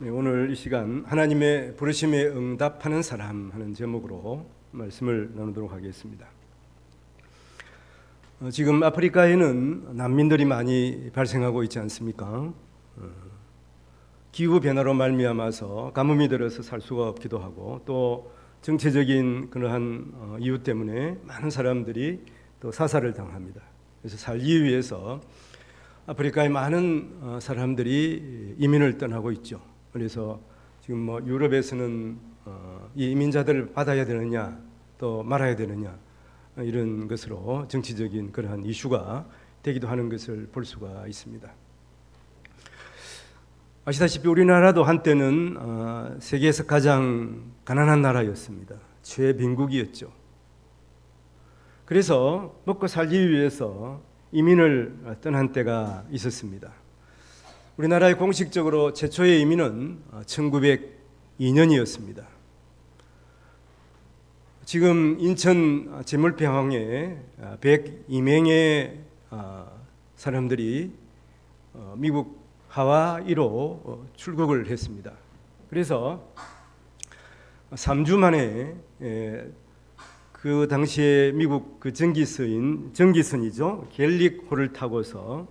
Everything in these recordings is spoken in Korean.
네, 오늘 이 시간 하나님의 부르심에 응답하는 사람 하는 제목으로 말씀을 나누도록 하겠습니다. 지금 아프리카에는 난민들이 많이 발생하고 있지 않습니까? 기후 변화로 말미암아서 가뭄이 들어서 살 수가 없기도 하고 또 정치적인 그러한 이유 때문에 많은 사람들이 또 사살을 당합니다. 그래서 살기 위해서 아프리카의 많은 사람들이 이민을 떠나고 있죠. 그래서 지금 유럽에서는 이 이민자들을 받아야 되느냐 또 말아야 되느냐 이런 것으로 정치적인 그러한 이슈가 되기도 하는 것을 볼 수가 있습니다. 아시다시피 우리나라도 한때는 세계에서 가장 가난한 나라였습니다. 최빈국이었죠. 그래서 먹고 살기 위해서 이민을 떠난 때가 있었습니다. 우리나라의 공식적으로 최초의 이민은 1902년이었습니다. 지금 인천 제물평항에 102명의 사람들이 미국 하와이로 출국을 했습니다. 그래서 3주 만에 그 당시에 미국 그 전기선이죠. 갤릭호를 타고서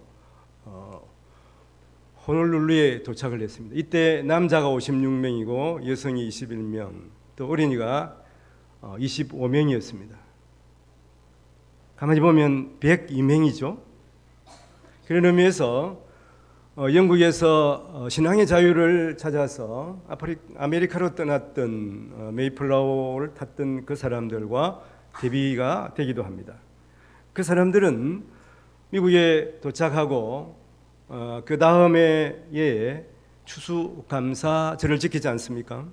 호놀룰루에 도착을 했습니다. 이때 남자가 56명이고 여성이 21명, 또 어린이가 25명이었습니다. 가만히 보면 102명이죠. 그런 의미에서 영국에서 신앙의 자유를 찾아서 아메리카로 떠났던 메이플라워를 탔던 그 사람들과 대비가 되기도 합니다. 그 사람들은 미국에 도착하고 그 다음에 추수감사절을 지키지 않습니까?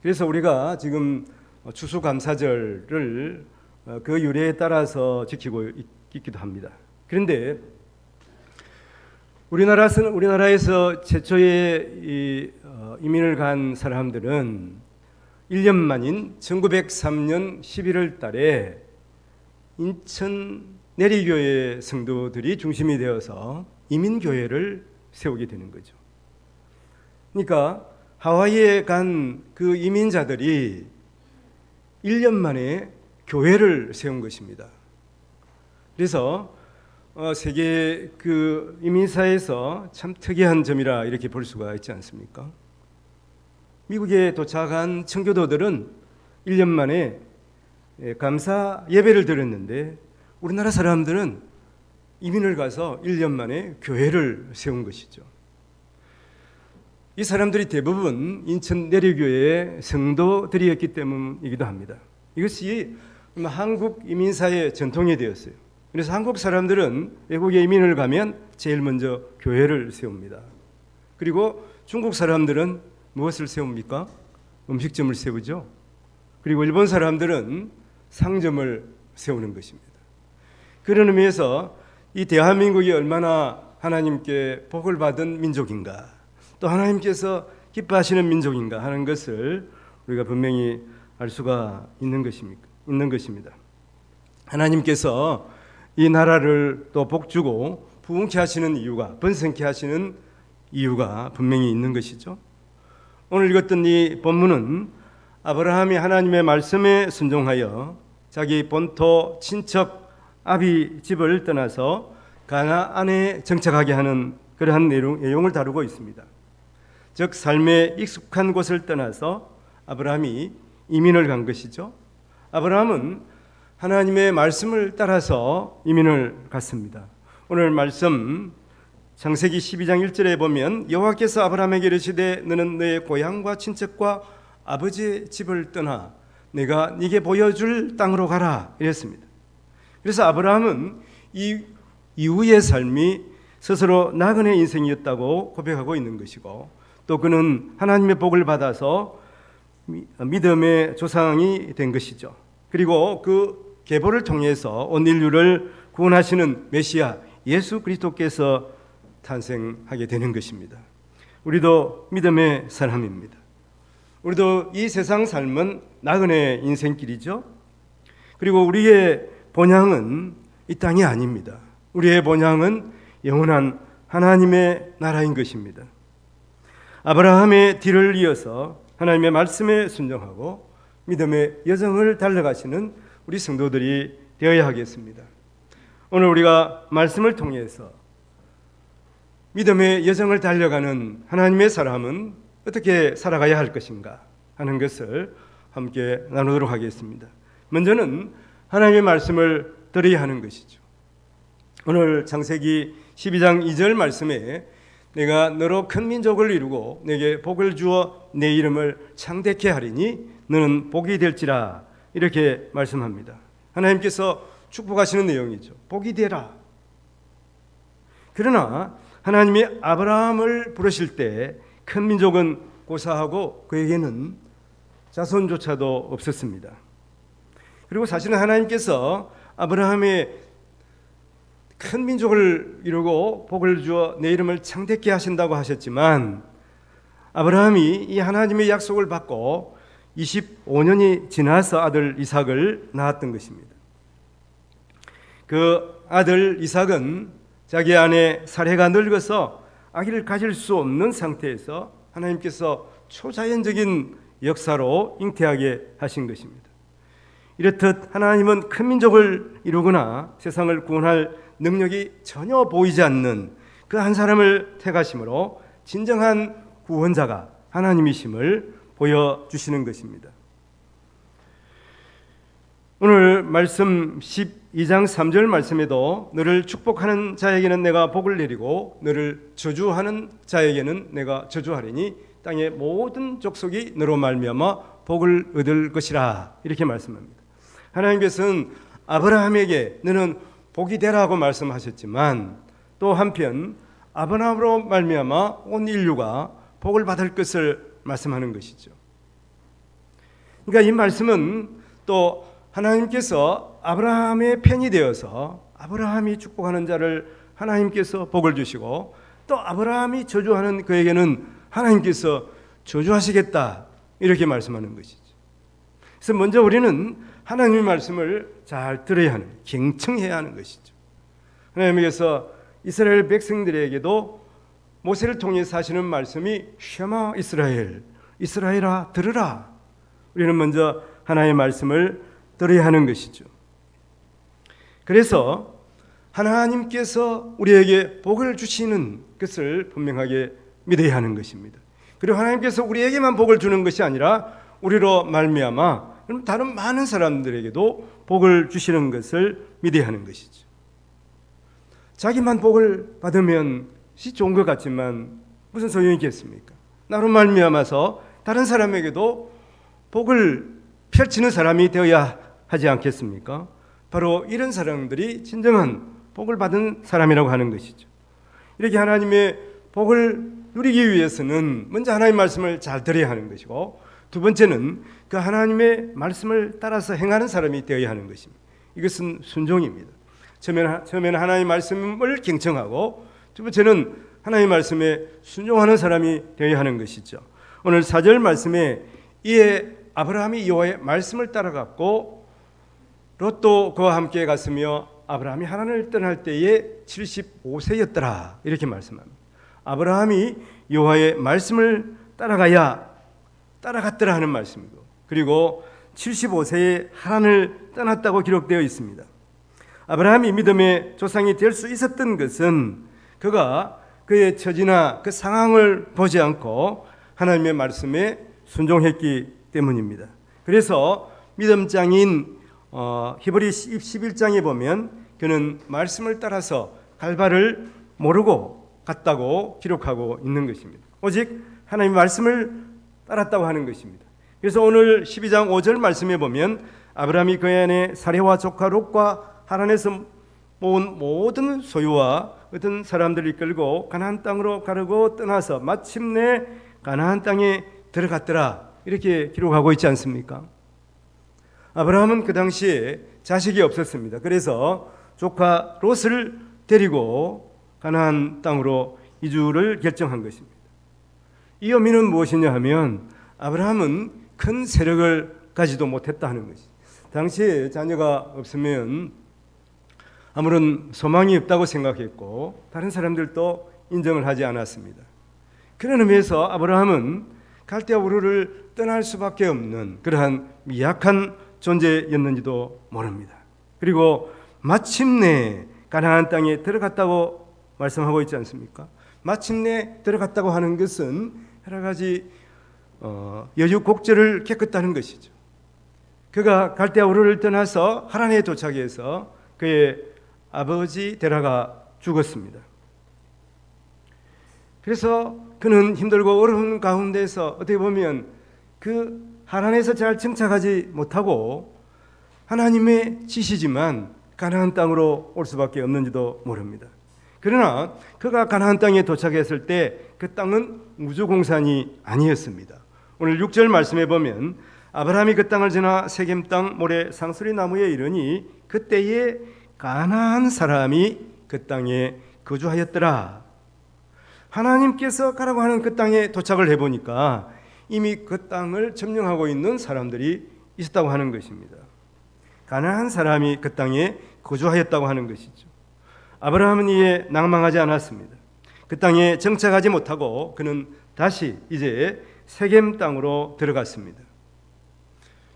그래서 우리가 지금 추수감사절을 그 유래에 따라서 지키고 있기도 합니다. 그런데 우리나라에서 최초의 이민을 간 사람들은 1년 만인 1903년 11월 달에 인천 내리교회 성도들이 중심이 되어서 이민교회를 세우게 되는 거죠. 그러니까 하와이에 간 그 이민자들이 1년 만에 교회를 세운 것입니다. 그래서 세계 그 이민사에서 참 특이한 점이라 이렇게 볼 수가 있지 않습니까? 미국에 도착한 청교도들은 1년 만에 감사 예배를 드렸는데 우리나라 사람들은 이민을 가서 1년 만에 교회를 세운 것이죠. 이 사람들이 대부분 인천 내리교회의 성도들이었기 때문이기도 합니다. 이것이 한국 이민사의 전통이 되었어요. 그래서 한국 사람들은 외국에 이민을 가면 제일 먼저 교회를 세웁니다. 그리고 중국 사람들은 무엇을 세웁니까? 음식점을 세우죠. 그리고 일본 사람들은 상점을 세우는 것입니다. 그런 의미에서 이 대한민국이 얼마나 하나님께 복을 받은 민족인가, 또 하나님께서 기뻐하시는 민족인가 하는 것을 우리가 분명히 알 수가 있는 것입니다. 하나님께서 이 나라를 또 복주고 부흥케 하시는 이유가, 번성케 하시는 이유가 분명히 있는 것이죠. 오늘 읽었던 이 본문은 아브라함이 하나님의 말씀에 순종하여 자기 본토 친척 아비 집을 떠나서 가나안에 정착하게 하는 그러한 내용을 다루고 있습니다. 즉 삶에 익숙한 곳을 떠나서 아브라함이 이민을 간 것이죠. 아브라함은 하나님의 말씀을 따라서 이민을 갔습니다. 오늘 말씀 창세기 12장 1절에 보면 여호와께서 아브라함에게 이르시되 너는 너의 고향과 친척과 아버지의 집을 떠나 내가 네게 보여줄 땅으로 가라 이랬습니다. 그래서 아브라함은 이 이후의 삶이 스스로 나그네 인생이었다고 고백하고 있는 것이고 또 그는 하나님의 복을 받아서 믿음의 조상이 된 것이죠. 그리고 그 계보를 통해서 온 인류를 구원하시는 메시아 예수 그리스도께서 탄생하게 되는 것입니다. 우리도 믿음의 사람입니다. 우리도 이 세상 삶은 나그네 인생길이죠. 그리고 우리의 본향은 이 땅이 아닙니다. 우리의 본향은 영원한 하나님의 나라인 것입니다. 아브라함의 뒤를 이어서 하나님의 말씀에 순종하고 믿음의 여정을 달려가시는 우리 성도들이 되어야 하겠습니다. 오늘 우리가 말씀을 통해서 믿음의 여정을 달려가는 하나님의 사람은 어떻게 살아가야 할 것인가 하는 것을 함께 나누도록 하겠습니다. 먼저는 하나님의 말씀을 들어야 하는 것이죠. 오늘 창세기 12장 2절 말씀에 내가 너로 큰 민족을 이루고 내게 복을 주어 내 이름을 창대케 하리니 너는 복이 될지라 이렇게 말씀합니다. 하나님께서 축복하시는 내용이죠. 복이 되라. 그러나 하나님이 아브라함을 부르실 때 큰 민족은 고사하고 그에게는 자손조차도 없었습니다. 그리고 사실은 하나님께서 아브라함의 큰 민족을 이루고 복을 주어 내 이름을 창대케 하신다고 하셨지만 아브라함이 이 하나님의 약속을 받고 25년이 지나서 아들 이삭을 낳았던 것입니다. 그 아들 이삭은 자기 아내 사레가 늙어서 아기를 가질 수 없는 상태에서 하나님께서 초자연적인 역사로 잉태하게 하신 것입니다. 이렇듯 하나님은 큰 민족을 이루거나 세상을 구원할 능력이 전혀 보이지 않는 그 한 사람을 택하심으로 진정한 구원자가 하나님이심을 보여주시는 것입니다. 오늘 말씀 12장 3절 말씀에도 너를 축복하는 자에게는 내가 복을 내리고 너를 저주하는 자에게는 내가 저주하리니 땅의 모든 족속이 너로 말미암아 복을 얻을 것이라 이렇게 말씀합니다. 하나님께서는 아브라함에게 너는 복이 되라고 말씀하셨지만 또 한편 아브라함으로 말미암아 온 인류가 복을 받을 것을 말씀하는 것이죠. 그러니까 이 말씀은 또 하나님께서 아브라함의 편이 되어서 아브라함이 축복하는 자를 하나님께서 복을 주시고 또 아브라함이 저주하는 그에게는 하나님께서 저주하시겠다 이렇게 말씀하는 것이죠. 그래서 먼저 우리는 하나님의 말씀을 잘 들어야 하는, 경청해야 하는 것이죠. 하나님께서 이스라엘 백성들에게도 모세를 통해서 하시는 말씀이 쉐마 이스라엘, 이스라엘아 들으라. 우리는 먼저 하나님의 말씀을 들어야 하는 것이죠. 그래서 하나님께서 우리에게 복을 주시는 것을 분명하게 믿어야 하는 것입니다. 그리고 하나님께서 우리에게만 복을 주는 것이 아니라 우리로 말미암아 다른 많은 사람들에게도 복을 주시는 것을 믿어야 하는 것이죠. 자기만 복을 받으면 좋은 것 같지만 무슨 소용이 있겠습니까? 나로 말미암아서 다른 사람에게도 복을 펼치는 사람이 되어야 하지 않겠습니까? 바로 이런 사람들이 진정한 복을 받은 사람이라고 하는 것이죠. 이렇게 하나님의 복을 누리기 위해서는 먼저 하나님의 말씀을 잘 들어야 하는 것이고 두 번째는 그 하나님의 말씀을 따라서 행하는 사람이 되어야 하는 것입니다. 이것은 순종입니다. 처음에는 하나님의 말씀을 경청하고 두 번째는 하나님의 말씀에 순종하는 사람이 되어야 하는 것이죠. 오늘 4절 말씀에 이에 아브라함이 여호와의 말씀을 따라갔고 롯도 그와 함께 갔으며 아브라함이 하란을 떠날 때에 75세였더라 이렇게 말씀합니다. 아브라함이 여호와의 말씀을 따라갔더라 하는 말씀이고 그리고 75세에 하란을 떠났다고 기록되어 있습니다. 아브라함이 믿음의 조상이 될 수 있었던 것은 그가 그의 처지나 그 상황을 보지 않고 하나님의 말씀에 순종했기 때문입니다. 그래서 믿음장인 히브리 11장에 보면 그는 말씀을 따라서 갈바를 모르고 갔다고 기록하고 있는 것입니다. 오직 하나님의 말씀을 따랐다고 하는 것입니다. 그래서 오늘 12장 5절 말씀에 보면 아브라함이 그의 아내 사레와 조카 롯과 하란에서 모은 모든 소유와 어떤 사람들을 이끌고 가나안 땅으로 가르고 떠나서 마침내 가나안 땅에 들어갔더라 이렇게 기록하고 있지 않습니까? 아브라함은 그 당시에 자식이 없었습니다. 그래서 조카 롯을 데리고 가나안 땅으로 이주를 결정한 것입니다. 이 의미는 무엇이냐 하면 아브라함은 큰 세력을 가지도 못했다 하는 것이죠. 당시에 자녀가 없으면 아무런 소망이 없다고 생각했고 다른 사람들도 인정을 하지 않았습니다. 그런 의미에서 아브라함은 갈대아 우르를 떠날 수밖에 없는 그러한 미약한 존재였는지도 모릅니다. 그리고 마침내 가나안 땅에 들어갔다고 말씀하고 있지 않습니까? 마침내 들어갔다고 하는 것은 여러 가지 여유곡절을 겪었다는 것이죠. 그가 갈대아 우르를 떠나서 하란에 도착해서 그의 아버지 데라가 죽었습니다. 그래서 그는 힘들고 어려운 가운데서 어떻게 보면 그 하란에서 잘 정착하지 못하고 하나님의 지시지만 가나안 땅으로 올 수밖에 없는지도 모릅니다. 그러나 그가 가나안 땅에 도착했을 때 그 땅은 무주공산이 아니었습니다. 오늘 6절 말씀에 보면 아브라함이 그 땅을 지나 세겜 땅 모래 상수리 나무에 이르니 그때에 가나안 사람이 그 땅에 거주하였더라. 하나님께서 가라고 하는 그 땅에 도착을 해보니까 이미 그 땅을 점령하고 있는 사람들이 있었다고 하는 것입니다. 가나안 사람이 그 땅에 거주하였다고 하는 것이죠. 아브라함은 이에 낭망하지 않았습니다. 그 땅에 정착하지 못하고 그는 다시 이제 세겜 땅으로 들어갔습니다.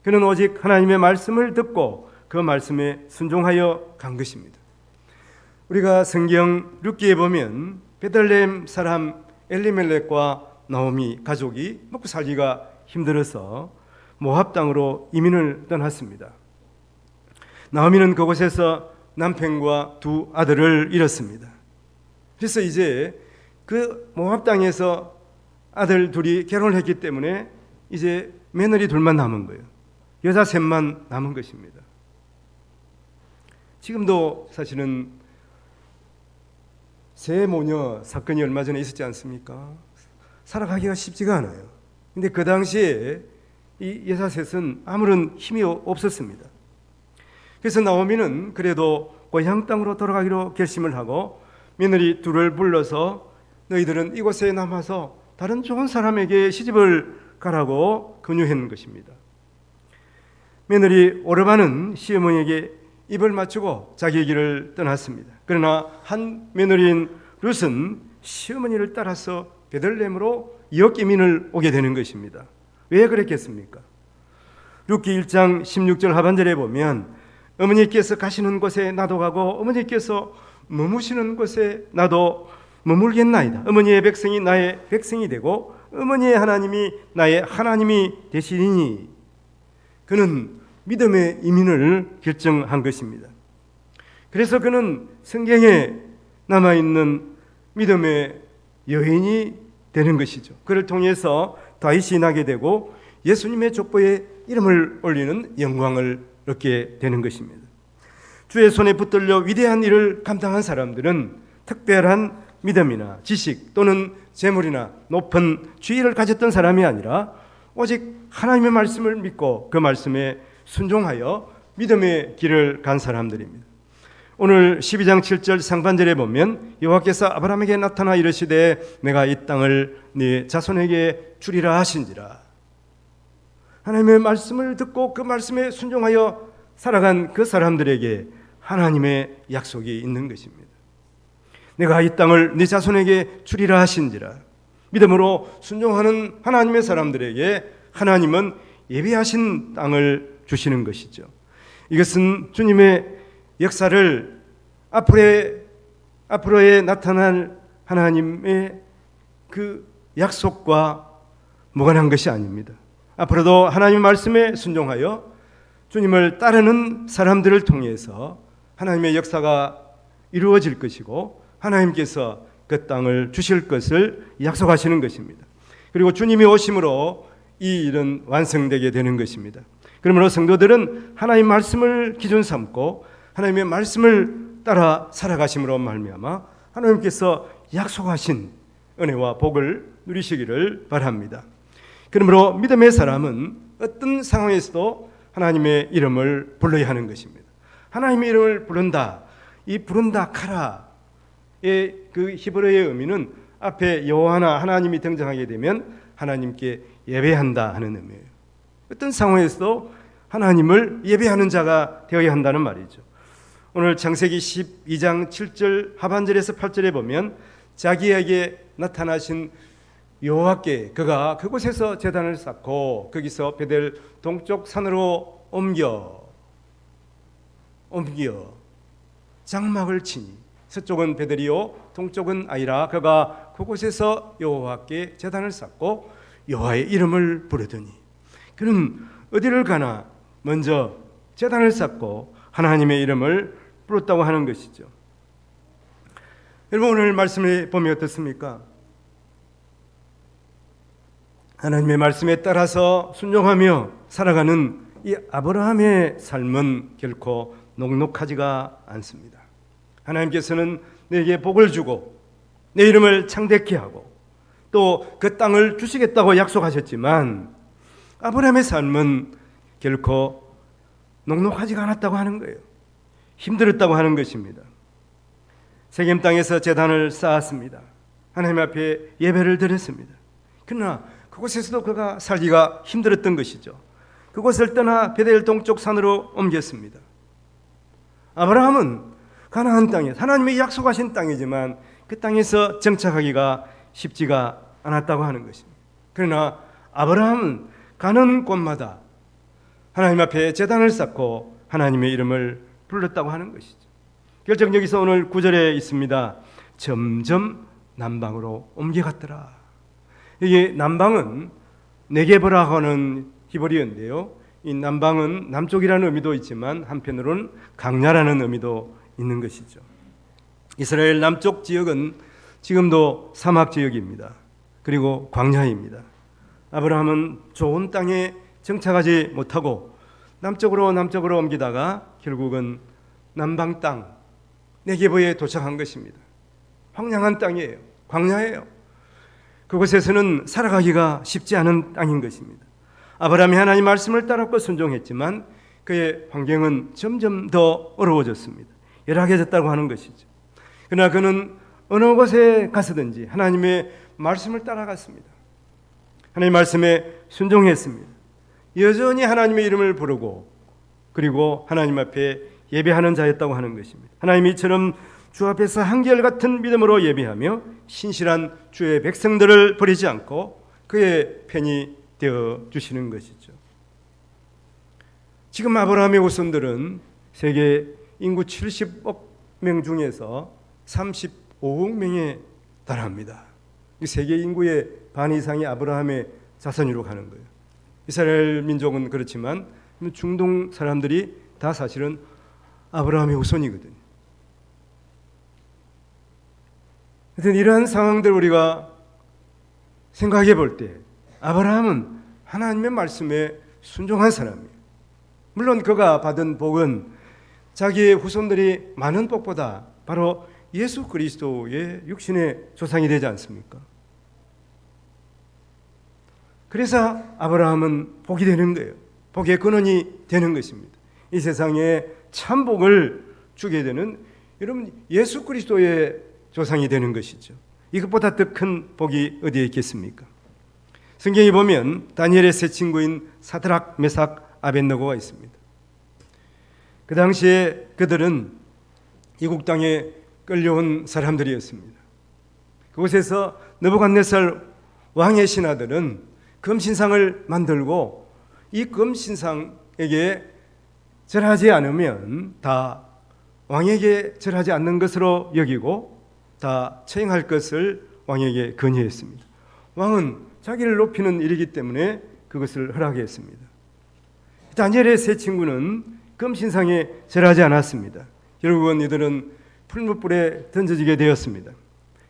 그는 오직 하나님의 말씀을 듣고 그 말씀에 순종하여 간 것입니다. 우리가 성경 룻기에 보면 베들레헴 사람 엘리멜렉과 나오미 가족이 먹고 살기가 힘들어서 모압 땅으로 이민을 떠났습니다. 나오미는 그곳에서 남편과 두 아들을 잃었습니다. 그래서 이제 그 모압 땅에서 아들 둘이 결혼을 했기 때문에 이제 며느리 둘만 남은 거예요. 여자 셋만 남은 것입니다. 지금도 사실은 새 모녀 사건이 얼마 전에 있었지 않습니까? 살아가기가 쉽지가 않아요. 근데 그 당시에 이 여자 셋은 아무런 힘이 없었습니다. 그래서 나오미는 그래도 고향 땅으로 돌아가기로 결심을 하고 며느리 둘을 불러서 너희들은 이곳에 남아서 다른 좋은 사람에게 시집을 가라고 권유한 것입니다. 며느리 오르바는 시어머니에게 입을 맞추고 자기의 길을 떠났습니다. 그러나 한 며느리인 룻은 시어머니를 따라서 베들레헴으로 역이민을 오게 되는 것입니다. 왜 그랬겠습니까? 룻기 1장 16절 하반절에 보면 어머니께서 가시는 곳에 나도 가고 어머니께서 머무시는 곳에 나도 머물겠나이다. 어머니의 백성이 나의 백성이 되고 어머니의 하나님이 나의 하나님이 되시리니. 그는 믿음의 이민을 결정한 것입니다. 그래서 그는 성경에 남아있는 믿음의 여인이 되는 것이죠. 그를 통해서 다윗이 나게 되고 예수님의 족보에 이름을 올리는 영광을 얻게 되는 것입니다. 주의 손에 붙들려 위대한 일을 감당한 사람들은 특별한 믿음이나 지식 또는 재물이나 높은 지위를 가졌던 사람이 아니라 오직 하나님의 말씀을 믿고 그 말씀에 순종하여 믿음의 길을 간 사람들입니다. 오늘 12장 7절 상반절에 보면 여호와께서 아브라함에게 나타나 이르시되 내가 이 땅을 네 자손에게 주리라 하신지라. 하나님의 말씀을 듣고 그 말씀에 순종하여 살아간 그 사람들에게 하나님의 약속이 있는 것입니다. 내가 이 땅을 네 자손에게 주리라 하신지라. 믿음으로 순종하는 하나님의 사람들에게 하나님은 예비하신 땅을 주시는 것이죠. 이것은 주님의 역사를 앞으로에 나타날 하나님의 그 약속과 무관한 것이 아닙니다. 앞으로도 하나님의 말씀에 순종하여 주님을 따르는 사람들을 통해서 하나님의 역사가 이루어질 것이고 하나님께서 그 땅을 주실 것을 약속하시는 것입니다. 그리고 주님이 오심으로 이 일은 완성되게 되는 것입니다. 그러므로 성도들은 하나님의 말씀을 기준 삼고 하나님의 말씀을 따라 살아가심으로 말미암아 하나님께서 약속하신 은혜와 복을 누리시기를 바랍니다. 그러므로 믿음의 사람은 어떤 상황에서도 하나님의 이름을 불러야 하는 것입니다. 하나님의 이름을 부른다. 이 부른다 카라의 그 히브리어의 의미는 앞에 여호와나 하나님이 등장하게 되면 하나님께 예배한다 하는 의미예요. 어떤 상황에서도 하나님을 예배하는 자가 되어야 한다는 말이죠. 오늘 창세기 12장 7절 하반절에서 8절에 보면 자기에게 나타나신 여호와께 그가 그곳에서 제단을 쌓고 거기서 베델 동쪽 산으로 옮겨 장막을 치니 서쪽은 베델이요 동쪽은 아이라 그가 그곳에서 여호와께 제단을 쌓고 여호와의 이름을 부르더니 그는 어디를 가나 먼저 제단을 쌓고 하나님의 이름을 부르었다고 하는 것이죠. 여러분, 오늘 말씀을 보면 어떻습니까? 하나님의 말씀에 따라서 순종하며 살아가는 이 아브라함의 삶은 결코 녹록하지가 않습니다. 하나님께서는 내게 복을 주고 내 이름을 창대케 하고 또 그 땅을 주시겠다고 약속하셨지만 아브라함의 삶은 결코 녹록하지가 않았다고 하는 거예요. 힘들었다고 하는 것입니다. 세겜 땅에서 제단을 쌓았습니다. 하나님 앞에 예배를 드렸습니다. 그러나 그곳에서도 그가 살기가 힘들었던 것이죠. 그곳을 떠나 베델 동쪽 산으로 옮겼습니다. 아브라함은 가나안 땅에 하나님이 약속하신 땅이지만 그 땅에서 정착하기가 쉽지가 않았다고 하는 것입니다. 그러나 아브라함은 가는 곳마다 하나님 앞에 제단을 쌓고 하나님의 이름을 불렀다고 하는 것이죠. 결정 여기서 오늘 9절에 있습니다. 점점 남방으로 옮겨갔더라. 이게 남방은 네게브라고 하는 히브리어인데요. 이 남방은 남쪽이라는 의미도 있지만 한편으로는 강야라는 의미도 있는 것이죠. 이스라엘 남쪽 지역은 지금도 사막 지역입니다. 그리고 광야입니다. 아브라함은 좋은 땅에 정착하지 못하고 남쪽으로 옮기다가 결국은 남방 땅 네게브에 도착한 것입니다. 황량한 땅이에요. 광야예요. 그곳에서는 살아가기가 쉽지 않은 땅인 것입니다. 아브라함이 하나님 말씀을 따랐고 순종했지만 그의 환경은 점점 더 어려워졌습니다. 열악해졌다고 하는 것이죠. 그러나 그는 어느 곳에 가서든지 하나님의 말씀을 따라갔습니다. 하나님의 말씀에 순종했습니다. 여전히 하나님의 이름을 부르고 그리고 하나님 앞에 예배하는 자였다고 하는 것입니다. 하나님이 이처럼 주 앞에서 한결같은 믿음으로 예배하며 신실한 주의 백성들을 버리지 않고 그의 편이 되어 주시는 것이죠. 지금 아브라함의 후손들은 세계 인구 70억 명 중에서 35억 명에 달합니다. 세계 인구의 반 이상이 아브라함의 자손으로 가는 거예요. 이스라엘 민족은 그렇지만 중동 사람들이 다 사실은 아브라함의 후손이거든요. 하여튼 이러한 상황들 우리가 생각해 볼 때 아브라함은 하나님의 말씀에 순종한 사람이에요. 물론 그가 받은 복은 자기의 후손들이 많은 복보다 바로 예수 그리스도의 육신의 조상이 되지 않습니까? 그래서 아브라함은 복이 되는 거예요. 복의 근원이 되는 것입니다. 이 세상에 참 복을 주게 되는 여러분 예수 그리스도의 조상이 되는 것이죠. 이것보다 더 큰 복이 어디에 있겠습니까? 성경에 보면 다니엘의 세 친구인 사드락, 메삭, 아벳느고가 있습니다. 그 당시에 그들은 이국 땅에 끌려온 사람들이었습니다. 그곳에서 느부갓네살 왕의 신하들은 금신상을 만들고 이 금신상에게 절하지 않으면 다 왕에게 절하지 않는 것으로 여기고 다 처형할 것을 왕에게 건의했습니다. 왕은 자기를 높이는 일이기 때문에 그것을 허락했습니다. 다니엘의 세 친구는 금신상에 절하지 않았습니다. 결국은 이들은 풀무불에 던져지게 되었습니다.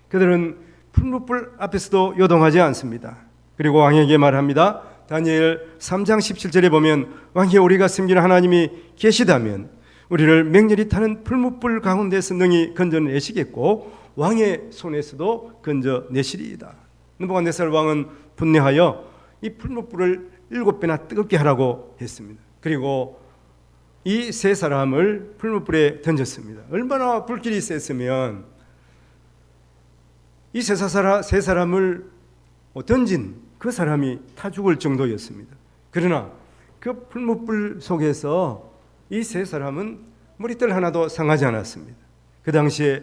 그들은 풀무불 앞에서도 요동하지 않습니다. 그리고 왕에게 말합니다. 다니엘 3장 17절에 보면 왕이 우리가 섬기는 하나님이 계시다면 우리를 맹렬히 타는 풀무불 가운데서 능히 건져내시겠고 왕의 손에서도 건져내시리이다. 느부갓네살 왕은 분노하여 이 풀무불을 7배나 뜨겁게 하라고 했습니다. 그리고 이 세 사람을 풀무불에 던졌습니다. 얼마나 불길이 셌으면 이 세 사람을 던진 그 사람이 타 죽을 정도였습니다. 그러나 그 풀무불 속에서 이 세 사람은 머리털 하나도 상하지 않았습니다. 그 당시에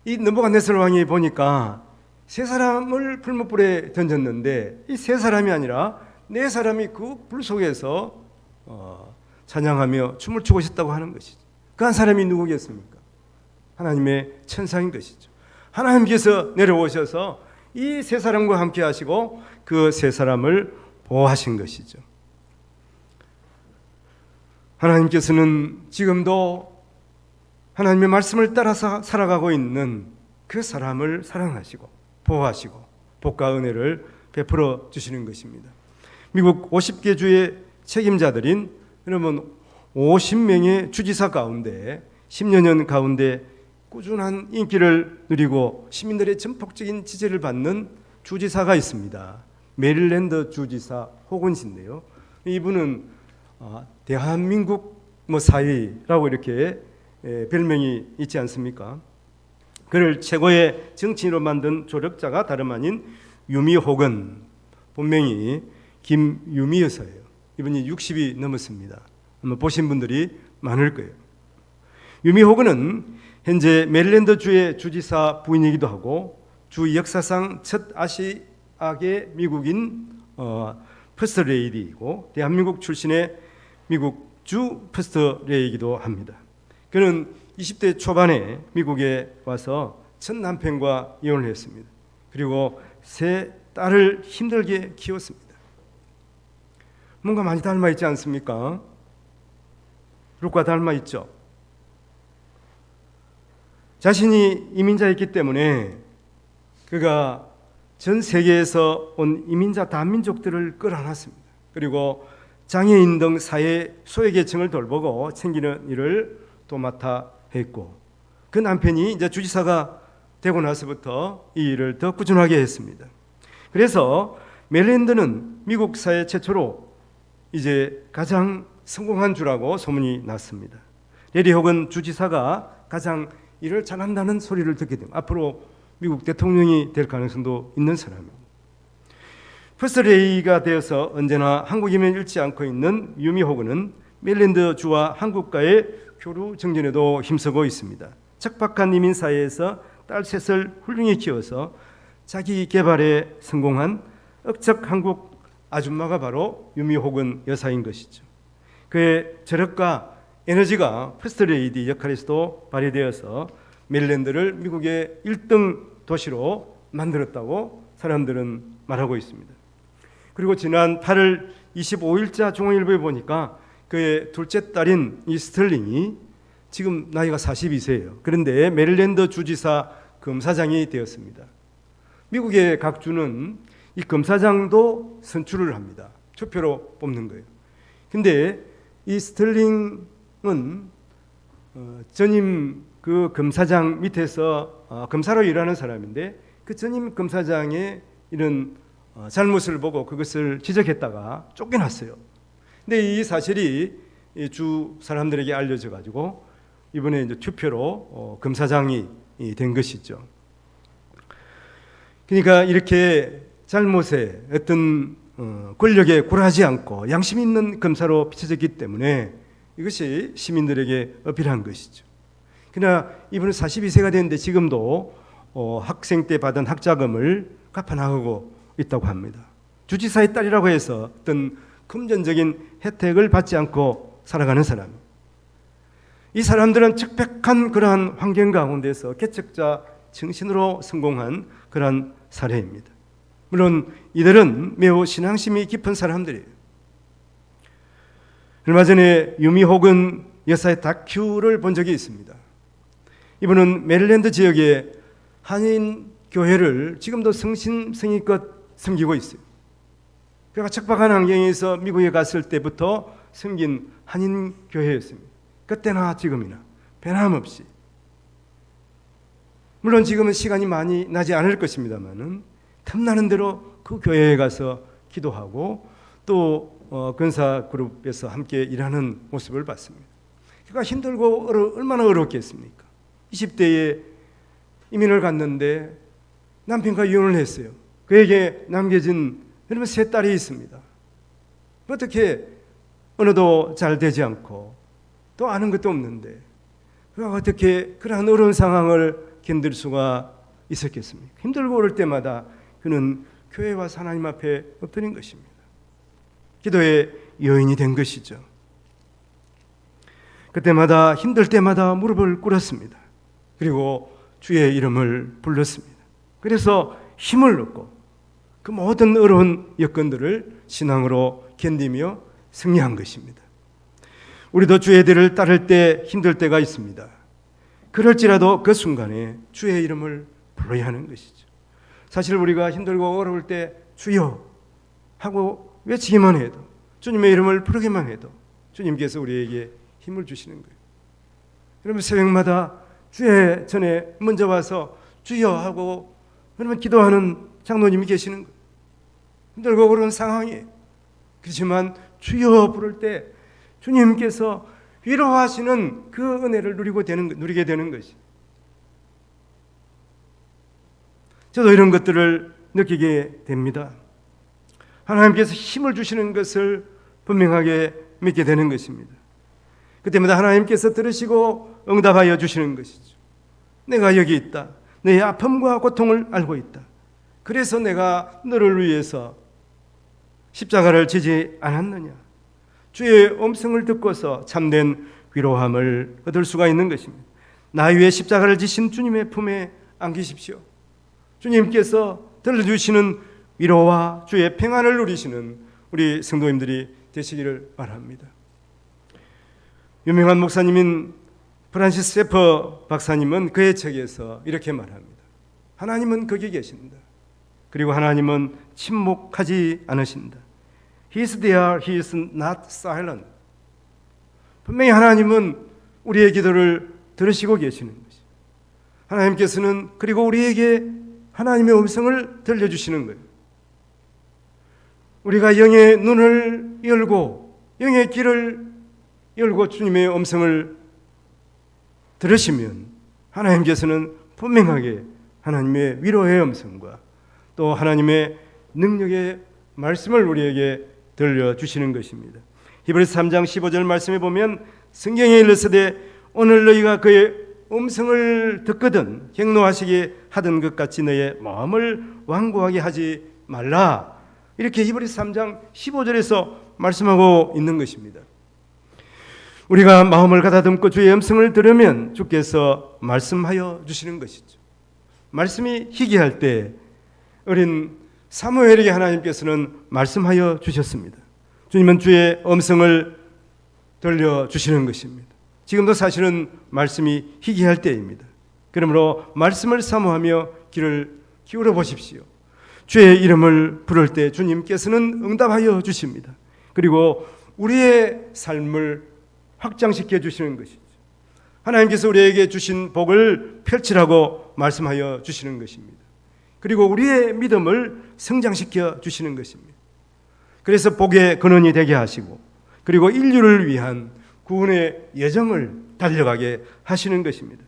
이 느부갓네살 왕이 보니까 세 사람을 풀무불에 던졌는데 이 세 사람이 아니라 네 사람이 그 불 속에서 찬양하며 춤을 추고 있었다고 하는 것이죠. 그 한 사람이 누구겠습니까? 하나님의 천사인 것이죠. 하나님께서 내려오셔서 이 세 사람과 함께 하시고 그 세 사람을 보호하신 것이죠. 하나님께서는 지금도 하나님의 말씀을 따라서 살아가고 있는 그 사람을 사랑하시고 보호하시고 복과 은혜를 베풀어 주시는 것입니다. 미국 50개 주의 책임자들인 여러분 50명의 주지사 가운데 10여 년 가운데 꾸준한 인기를 누리고 시민들의 전폭적인 지지를 받는 주지사가 있습니다. 메릴랜드 주지사 호건 씨인데요. 이분은 대한민국 사위라고 이렇게 별명이 있지 않습니까? 그를 최고의 정치인으로 만든 조력자가 다름 아닌 유미 호건, 본명이 김유미 여사예요. 이분이 60이 넘었습니다. 아마 보신 분들이 많을 거예요. 유미 호건은 현재 메릴랜드 주의 주지사 부인이기도 하고 주 역사상 첫 아시아계 미국인 퍼스트 레이디이고 대한민국 출신의 미국 주 퍼스트 레이디이기도 합니다. 그는 20대 초반에 미국에 와서 첫 남편과 이혼을 했습니다. 그리고 세 딸을 힘들게 키웠습니다. 뭔가 많이 닮아 있지 않습니까? 룩과 닮아 있죠. 자신이 이민자였기 때문에 그가 전 세계에서 온 이민자 다민족들을 끌어안았습니다. 그리고 장애인 등 사회 소외계층을 돌보고 챙기는 일을 또 맡아 했고 그 남편이 이제 주지사가 되고 나서부터 이 일을 더 꾸준하게 했습니다. 그래서 메릴랜드는 미국 사회 최초로 이제 가장 성공한 주라고 소문이 났습니다. 레리 호건 주지사가 가장 일을 잘한다는 소리를 듣게 되면 앞으로 미국 대통령이 될 가능성도 있는 사람입니다. 퍼스트레이가 되어서 언제나 한국이면 잃지 않고 있는 유미 호건은 메릴랜드 주와 한국과의 교류 정전에도 힘쓰고 있습니다. 척박한 이민 사회에서 딸 셋을 훌륭히 키워서 자기 개발에 성공한 억척 한국 아줌마가 바로 유미 호건 여사인 것이죠. 그의 저력과 에너지가 퍼스트레이디 역할에서도 발휘되어서 메릴랜드를 미국의 1등 도시로 만들었다고 사람들은 말하고 있습니다. 그리고 지난 8월 25일자 중앙일보에 보니까 그의 둘째 딸인 이 스털링이 지금 나이가 42세예요. 그런데 메릴랜드 주지사 검사장이 되었습니다. 미국의 각 주는 이 검사장도 선출을 합니다. 투표로 뽑는 거예요. 근데 이 스털링은 전임 그 검사장 밑에서 검사로 일하는 사람인데 그 전임 검사장의 이런 잘못을 보고 그것을 지적했다가 쫓겨났어요. 근데 이 사실이 주 사람들에게 알려져 가지고 이번에 이제 투표로 검사장이 된 것이죠. 그러니까 이렇게 잘못에 어떤 권력에 굴하지 않고 양심 있는 검사로 비춰졌기 때문에 이것이 시민들에게 어필한 것이죠. 그러나 이분은 42세가 됐는데 지금도 학생 때 받은 학자금을 갚아나가고 있다고 합니다. 주지사의 딸이라고 해서 어떤 금전적인 혜택을 받지 않고 살아가는 사람. 이 사람들은 척박한 그러한 환경 가운데서 개척자 정신으로 성공한 그러한 사례입니다. 물론 이들은 매우 신앙심이 깊은 사람들이에요. 얼마 전에 유미 호건 여사의 다큐를 본 적이 있습니다. 이분은 메릴랜드 지역의 한인 교회를 지금도 성심성의껏 섬기고 있어요. 그가 척박한 환경에서 미국에 갔을 때부터 섬긴 한인 교회였습니다. 그때나 지금이나 변함없이. 물론 지금은 시간이 많이 나지 않을 것입니다만은 틈나는 대로 그 교회에 가서 기도하고 또 근사 그룹에서 함께 일하는 모습을 봤습니다. 그가 힘들고 얼마나 어렵겠습니까? 20대에 이민을 갔는데 남편과 이혼을 했어요. 그에게 남겨진 여러분 세 딸이 있습니다. 어떻게 언어도 잘 되지 않고 또 아는 것도 없는데 그가 어떻게 그러한 어려운 상황을 견딜 수가 있었겠습니까? 힘들고 어려울 때마다 그는 교회에 와서 하나님 앞에 엎드린 것입니다. 기도의 여인이 된 것이죠. 그때마다 힘들 때마다 무릎을 꿇었습니다. 그리고 주의 이름을 불렀습니다. 그래서 힘을 얻고 그 모든 어려운 여건들을 신앙으로 견디며 승리한 것입니다. 우리도 주의 뒤를 따를 때 힘들 때가 있습니다. 그럴지라도 그 순간에 주의 이름을 불러야 하는 것이죠. 사실 우리가 힘들고 어려울 때 주여 하고 외치기만 해도, 주님의 이름을 부르기만 해도 주님께서 우리에게 힘을 주시는 거예요. 여러분, 새벽마다 주의 전에 먼저 와서 주여 하고 그러면 기도하는 장로님이 계시는 거예요. 힘들고 어려운 상황이에요. 그렇지만 주여 부를 때 주님께서 위로하시는 그 은혜를 누리게 되는 것이. 저도 이런 것들을 느끼게 됩니다. 하나님께서 힘을 주시는 것을 분명하게 믿게 되는 것입니다. 그때마다 하나님께서 들으시고 응답하여 주시는 것이죠. 내가 여기 있다. 내 아픔과 고통을 알고 있다. 그래서 내가 너를 위해서 십자가를 지지 않았느냐. 주의 음성을 듣고서 참된 위로함을 얻을 수가 있는 것입니다. 나 위에 십자가를 지신 주님의 품에 안기십시오. 주님께서 들려주시는 위로와 주의 평안을 누리시는 우리 성도님들이 되시기를 바랍니다. 유명한 목사님인 프란시스 세퍼 박사님은 그의 책에서 이렇게 말합니다. 하나님은 거기 계신다. 그리고 하나님은 침묵하지 않으신다. He is there, He is not silent. 분명히 하나님은 우리의 기도를 들으시고 계시는 것이죠. 하나님께서는 그리고 우리에게 하나님의 음성을 들려주시는 거예요. 우리가 영의 눈을 열고 영의 귀를 열고 주님의 음성을 들으시면 하나님께서는 분명하게 하나님의 위로의 음성과 또 하나님의 능력의 말씀을 우리에게 들려주시는 것입니다. 히브리서 3장 15절 말씀에 보면 성경에 일렀으되 오늘 너희가 그의 음성을 듣거든 경노하시게 하던 것 같이 너의 마음을 완고하게 하지 말라. 이렇게 히브리서 3장 15절에서 말씀하고 있는 것입니다. 우리가 마음을 가다듬고 주의 음성을 들으면 주께서 말씀하여 주시는 것이죠. 말씀이 희귀할 때 어린 사무엘에게 하나님께서는 말씀하여 주셨습니다. 주님은 주의 음성을 들려주시는 것입니다. 지금도 사실은 말씀이 희귀할 때입니다. 그러므로 말씀을 사모하며 귀를 기울여 보십시오. 주의 이름을 부를 때 주님께서는 응답하여 주십니다. 그리고 우리의 삶을 확장시켜 주시는 것이죠. 하나님께서 우리에게 주신 복을 펼치라고 말씀하여 주시는 것입니다. 그리고 우리의 믿음을 성장시켜 주시는 것입니다. 그래서 복의 근원이 되게 하시고 그리고 인류를 위한 구원의 여정을 달려가게 하시는 것입니다.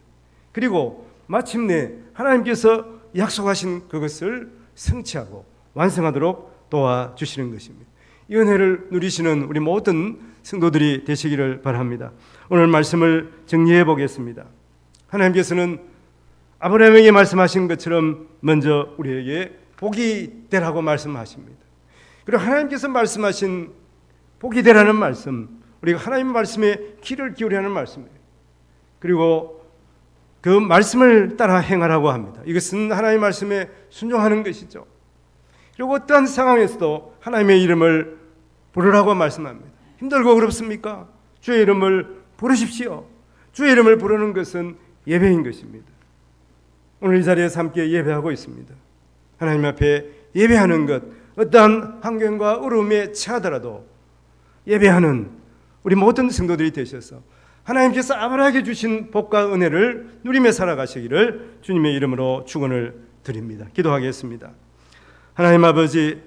그리고 마침내 하나님께서 약속하신 그것을 성취하고 완성하도록 도와주시는 것입니다. 이 은혜를 누리시는 우리 모든 성도들이 되시기를 바랍니다. 오늘 말씀을 정리해 보겠습니다. 하나님께서는 아브라함에게 말씀하신 것처럼 먼저 우리에게 복이 되라고 말씀하십니다. 그리고 하나님께서 말씀하신 복이 되라는 말씀, 우리가 하나님 말씀에 귀를 기울여야 하는 말씀이에요. 그리고 그 말씀을 따라 행하라고 합니다. 이것은 하나님의 말씀에 순종하는 것이죠. 그리고 어떠한 상황에서도 하나님의 이름을 부르라고 말씀합니다. 힘들고 어렵습니까? 주의 이름을 부르십시오. 주의 이름을 부르는 것은 예배인 것입니다. 오늘 이 자리에서 함께 예배하고 있습니다. 하나님 앞에 예배하는 것, 어떠한 환경과 어려움에 처하더라도 예배하는 우리 모든 성도들이 되셔서 하나님께서 아브라함에게 주신 복과 은혜를 누리며 살아가시기를 주님의 이름으로 축원을 드립니다. 기도하겠습니다. 하나님 아버지,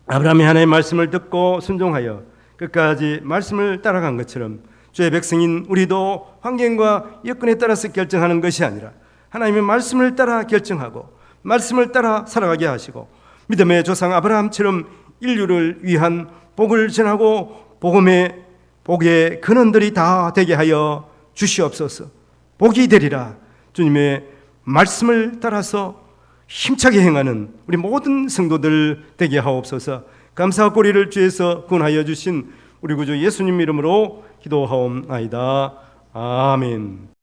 아브라함이 하나님의 말씀을 듣고 순종하여 끝까지 말씀을 따라간 것처럼 주의 백성인 우리도 환경과 여건에 따라서 결정하는 것이 아니라 하나님의 말씀을 따라 결정하고 말씀을 따라 살아가게 하시고 믿음의 조상 아브라함처럼 인류를 위한 복을 전하고 복의 근원들이 다 되게 하여 주시옵소서. 복이 되리라. 주님의 말씀을 따라서 힘차게 행하는 우리 모든 성도들 되게 하옵소서. 감사와 고리를 주에서 구원하여 주신 우리 구주 예수님 이름으로 기도하옵나이다. 아멘.